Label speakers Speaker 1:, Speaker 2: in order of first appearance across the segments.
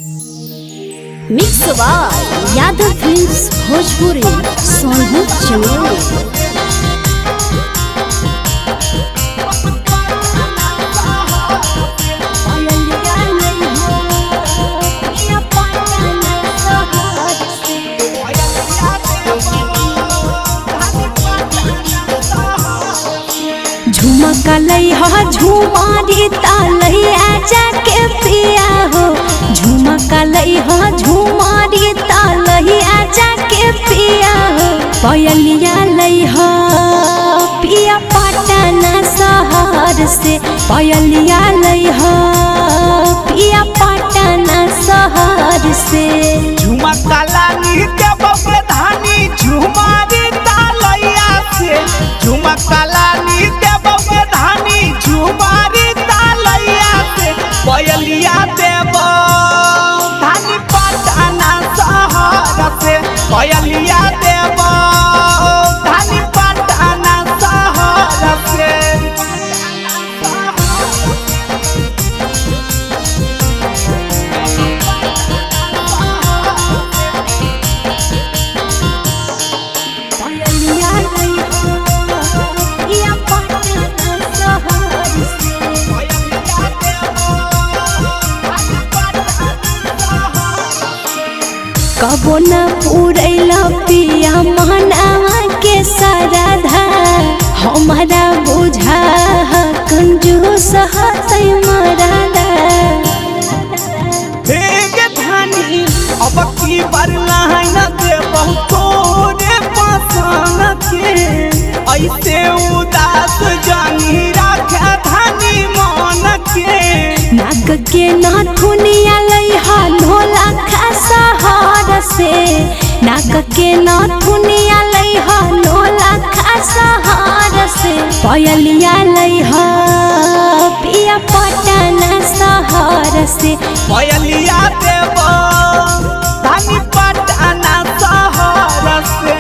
Speaker 1: Mix by Yadav films Bhojpuri Sonu Chameli.
Speaker 2: झुमका लइहा झुमारी तालैया जाके पिया हो, झुमका लइहा झुमारी तालैया जाके पिया हो। पयलिया लइहा पिया पटना शहर से, पयलिया लइहा पिया पटना शहर से।
Speaker 3: झुमका लानी के बबे धानी झुमारी तालैया से, झुमका लानी के बबे धानी झुमारी तालैया से। पयलिया देव धानी पटना शहर से, पयलिया देव धानी पटना शहर से।
Speaker 2: कबो न पूरैला पिया मनावा के सरधा, हमारा बुझा कंजूस हतै मरदा।
Speaker 3: धानी अब की बरला न दे बहुतोरे पसंद के, ऐसे उदास जानी राखे धानी मन के।
Speaker 2: नाग के नाथुनिया लइहा ढोला शहर से, नाग के नाथुनिया लइहा ढोला शहर से। पयलिया लइहा पिया पटना शहर से,
Speaker 3: पयलिया देव धानी पटना शहर से।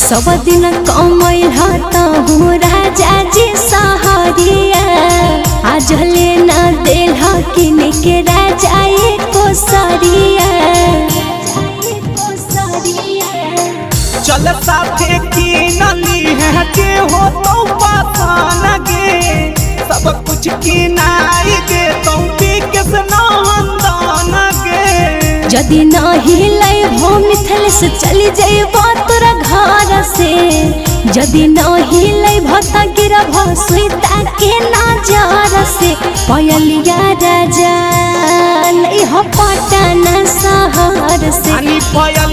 Speaker 2: सब दिन कमैला तहु राजा जी सहरिया, आज ले न देला किन के राजा एको सरिया।
Speaker 3: चल साथे की नली है के हो तो पासान गे, सब कुछ की नाई दे तो किस नंदन गे।
Speaker 2: जदि नहीं लैभो मिथिल से चली जइबो तोरा घर से, जदि नहीं लैभो त गिरभो सुइता के नजर से। पयलिया राजा लइहा पटना शहर से,
Speaker 3: पयलिया